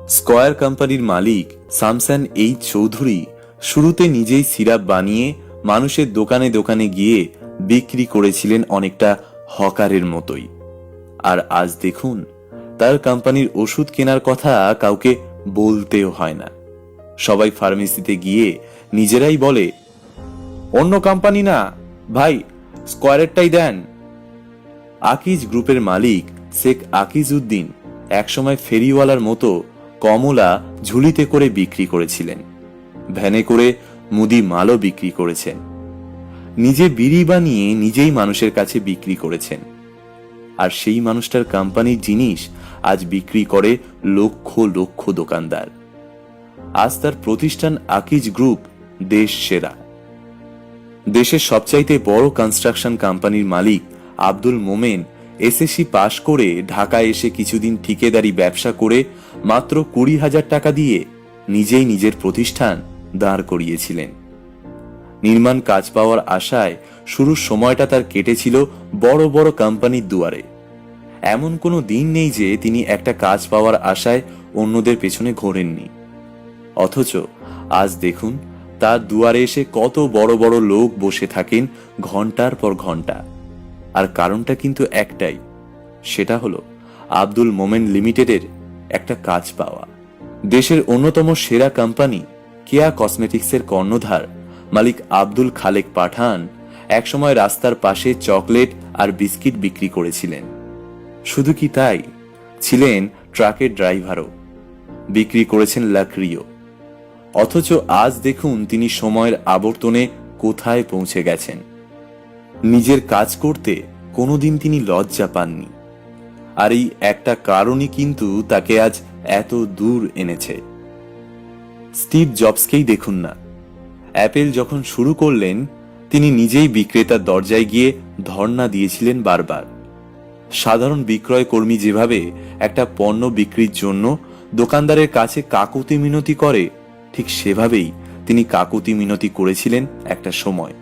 Square কোম্পানির মালিক Shamsan H Chowdhury শুরুতে নিজেই সিরাপ বানিয়ে মানুষের দোকানে দোকানে গিয়ে বিক্রি করেছিলেন অনেকটা হকারের মতোই। আর আজ দেখুন, তার কোম্পানির ওষুধ কেনার কথা কাউকে বলতেও হয় না। সবাই ফার্মেসিতে গিয়ে নিজেরাই বলে, অন্য কোম্পানি না ভাই, স্কয়ারেরটাই দেন। আকিজ গ্রুপের মালিক শেখ আকিজ উদ্দিন একসময় ফেরিওয়ালার মতো কমলা ঝুলিতে করে বিক্রি করেছিলেন, ভ্যানে করে মুদি মালও বিক্রি করেছেন, নিজে বিড়ি বানিয়ে নিজেই মানুষের কাছে বিক্রি করেছেন। আর সেই মানুষটার কোম্পানির জিনিস আজ বিক্রি করে লক্ষ লক্ষ দোকানদার। আজ তার প্রতিষ্ঠান আকিজ গ্রুপ দেশ সেরা। দেশের সবচাইতে বড় কনস্ট্রাকশন কোম্পানির মালিক আব্দুল মোমেন এসএসসি পাশ করে ঢাকায় এসে কিছুদিন ঠিকাদারি ব্যবসা করে মাত্র 20,000 টাকা দিয়ে নিজেই নিজের প্রতিষ্ঠান দাঁড় করিয়েছিলেন। নির্মাণ কাজ পাওয়ার আশায় শুরুর সময়টা তার কেটেছিল বড় বড় কোম্পানির দুয়ারে। এমন কোনো দিন নেই যে তিনি একটা কাজ পাওয়ার আশায় অন্যদের পেছনে ঘোরেননি। অথচ আজ দেখুন, তার দুয়ারে এসে কত বড় বড় লোক বসে থাকেন ঘন্টার পর ঘন্টা। আর কারণটা কিন্তু একটাই, সেটা হলো আব্দুল মোমেন লিমিটেডের একটা কাজ পাওয়া। দেশের অন্যতম সেরা কোম্পানি কেয়া কসমেটিক্সের কর্ণধার মালিক আব্দুল খালেক পাঠান একসময় রাস্তার পাশে চকলেট আর বিস্কিট বিক্রি করেছিলেন। শুধু কি তাই, ছিলেন ট্রাকের ড্রাইভারও, বিক্রি করেছেন লাকড়িও। অথচ আজ দেখুন তিনি সময়ের আবর্তনে কোথায় পৌঁছে গেছেন। নিজের কাজ করতে কোনোদিন তিনি লজ্জা পাননি। আর এই একটা কারণই কিন্তু তাকে আজ এত দূর এনেছে। স্টিভ জবসকেই দেখুন না, অ্যাপেল যখন শুরু করলেন তিনি নিজেই বিক্রেতার দরজায় গিয়ে ধর্ণা দিয়েছিলেন বারবার। সাধারণ বিক্রয় কর্মী যেভাবে একটা পণ্য বিক্রির জন্য দোকানদারের কাছে কাকুতি মিনতি করে, ঠিক সেভাবেই তিনি কাকুতি মিনতি করেছিলেন একটা সময়।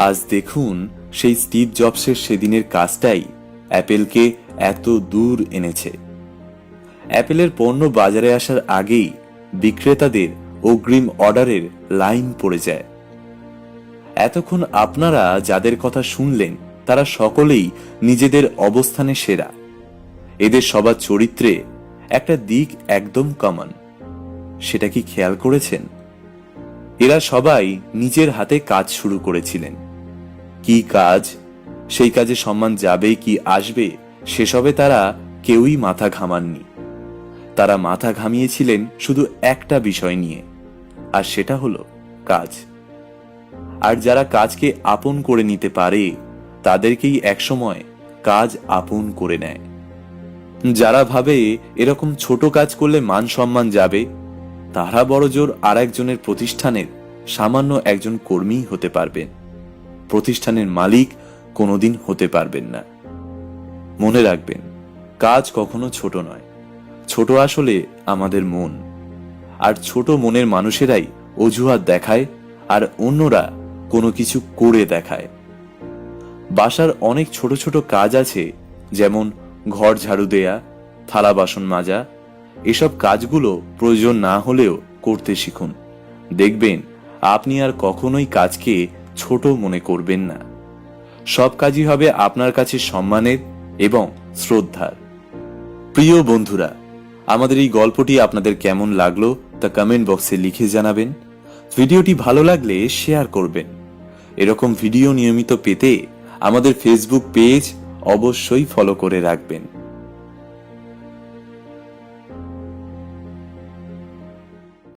আজ দেখুন, সেই স্টিভ জবসের সেদিনের কাজটাই অ্যাপেলকে এত দূর এনেছে। অ্যাপেলের পণ্য বাজারে আসার আগেই বিক্রেতাদের অগ্রিম অর্ডারের লাইন পড়ে যায়। এতক্ষণ আপনারা যাদের কথা শুনলেন তারা সকলেই নিজেদের অবস্থানে সেরা। এদের সবার চরিত্রে একটা দিক একদম কমন, সেটা কি খেয়াল করেছেন? এরা সবাই নিজের হাতে কাজ শুরু করেছিলেন। কি কাজ, সেই কাজে সম্মান যাবে কি আসবে সেসবে তারা কেউই মাথা ঘামাননি। তারা মাথা ঘামিয়েছিলেন শুধু একটা বিষয় নিয়ে, আর সেটা হলো কাজ। আর যারা কাজকে আপন করে নিতে পারে তাদেরকেই একসময় কাজ আপন করে নেয়। যারা ভাবে এরকম ছোট কাজ করলে মান সম্মান যাবে, তারা বড়জোর আর একজনের প্রতিষ্ঠানের সামান্য একজন কর্মী হতে পারবেন, প্রতিষ্ঠানের মালিক কোনোদিন হতে পারবেন না। মনে রাখবেন, কাজ কখনো ছোট নয়, ছোট আসলে আমাদের মন। আর ছোট মনের মানুষেরাই অজুহাত দেখায় আর অন্যরা কোনো কিছু করে দেখায়। বাসার অনেক ছোট ছোট কাজ আছে, যেমন ঘর ঝাড়ু দেয়া, থালা বাসন মাজা। এসব কাজগুলো প্রয়োজন না হলেও করতে শিখুন। দেখবেন আপনি আর কখনোই কাজকে ছোট মনে করবেন না। সব কাজই হবে আপনার কাছে সম্মানের এবং শ্রদ্ধার। প্রিয় বন্ধুরা, আমাদের এই গল্পটি আপনাদের কেমন লাগলো তা কমেন্ট বক্সে লিখে জানাবেন। ভিডিওটি ভালো লাগলে শেয়ার করবেন। এরকম ভিডিও নিয়মিত পেতে আমাদের ফেসবুক পেজ অবশ্যই ফলো করে রাখবেন।